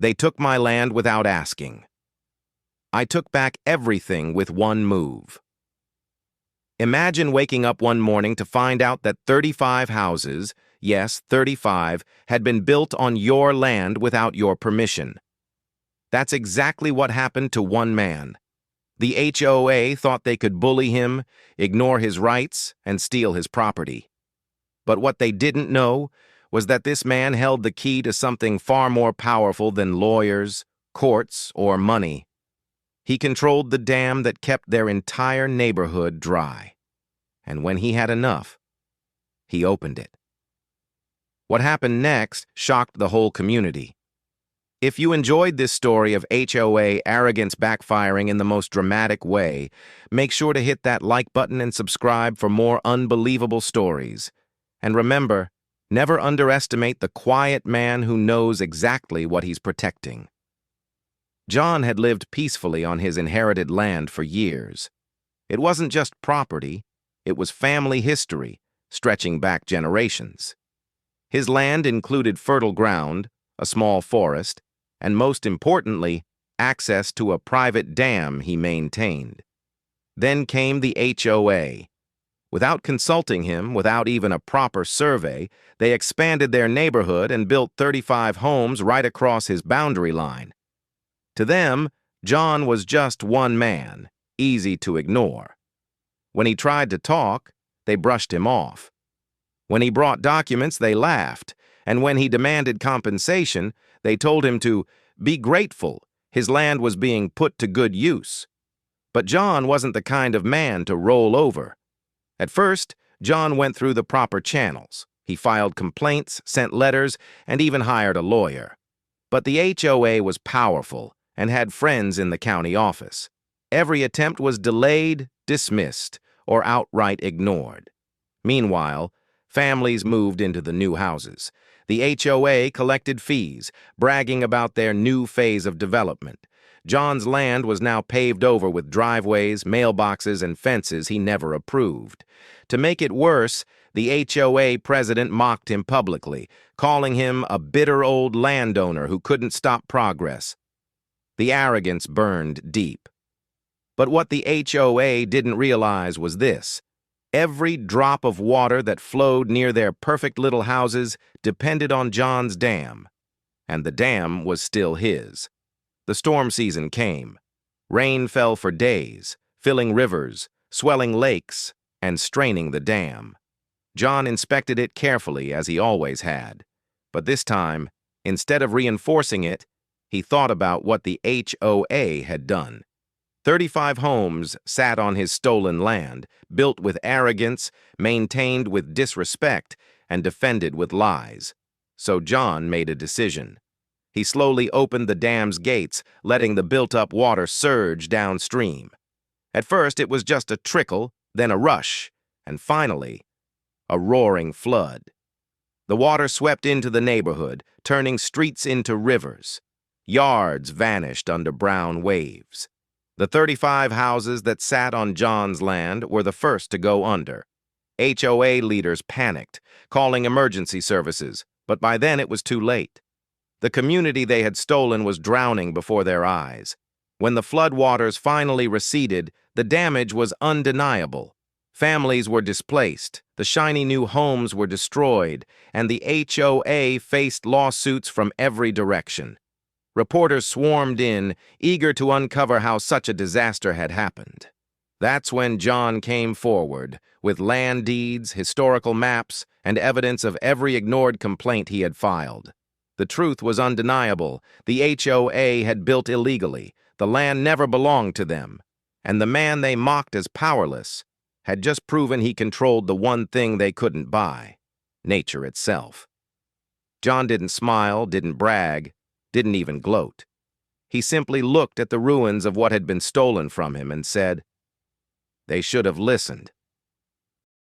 They took my land without asking. I took back everything with one move. Imagine waking up one morning to find out that 35 houses, yes, 35, had been built on your land without your permission. That's exactly what happened to one man. The HOA thought they could bully him, ignore his rights, and steal his property. But what they didn't know was that this man held the key to something far more powerful than lawyers, courts, or money. He controlled the dam that kept their entire neighborhood dry. And when he had enough, he opened it. What happened next shocked the whole community. If you enjoyed this story of HOA arrogance backfiring in the most dramatic way, make sure to hit that like button and subscribe for more unbelievable stories. And remember, never underestimate the quiet man who knows exactly what he's protecting. John had lived peacefully on his inherited land for years. It wasn't just property, it was family history, stretching back generations. His land included fertile ground, a small forest, and most importantly, access to a private dam he maintained. Then came the HOA. Without consulting him, without even a proper survey, they expanded their neighborhood and built 35 homes right across his boundary line. To them, John was just one man, easy to ignore. When he tried to talk, they brushed him off. When he brought documents, they laughed, and when he demanded compensation, they told him to be grateful his land was being put to good use. But John wasn't the kind of man to roll over. At first, John went through the proper channels. He filed complaints, sent letters, and even hired a lawyer. But the HOA was powerful and had friends in the county office. Every attempt was delayed, dismissed, or outright ignored. Meanwhile, families moved into the new houses. The HOA collected fees, bragging about their new phase of development. John's land was now paved over with driveways, mailboxes, and fences he never approved. To make it worse, the HOA president mocked him publicly, calling him a bitter old landowner who couldn't stop progress. The arrogance burned deep. But what the HOA didn't realize was this. Every drop of water that flowed near their perfect little houses depended on John's dam. And the dam was still his. The storm season came. Rain fell for days, filling rivers, swelling lakes, and straining the dam. John inspected it carefully, as he always had. But this time, instead of reinforcing it, he thought about what the HOA had done. 35 homes sat on his stolen land, built with arrogance, maintained with disrespect, and defended with lies. So John made a decision. He slowly opened the dam's gates, letting the built-up water surge downstream. At first, it was just a trickle, then a rush, and finally, a roaring flood. The water swept into the neighborhood, turning streets into rivers. Yards vanished under brown waves. The 35 houses that sat on John's land were the first to go under. HOA leaders panicked, calling emergency services, but by then it was too late. The community they had stolen was drowning before their eyes. When the floodwaters finally receded, the damage was undeniable. Families were displaced, the shiny new homes were destroyed, and the HOA faced lawsuits from every direction. Reporters swarmed in, eager to uncover how such a disaster had happened. That's when John came forward, with land deeds, historical maps, and evidence of every ignored complaint he had filed. The truth was undeniable. The HOA had built illegally. The land never belonged to them. And the man they mocked as powerless had just proven he controlled the one thing they couldn't buy: nature itself. John didn't smile, didn't brag, didn't even gloat. He simply looked at the ruins of what had been stolen from him and said, "They should have listened."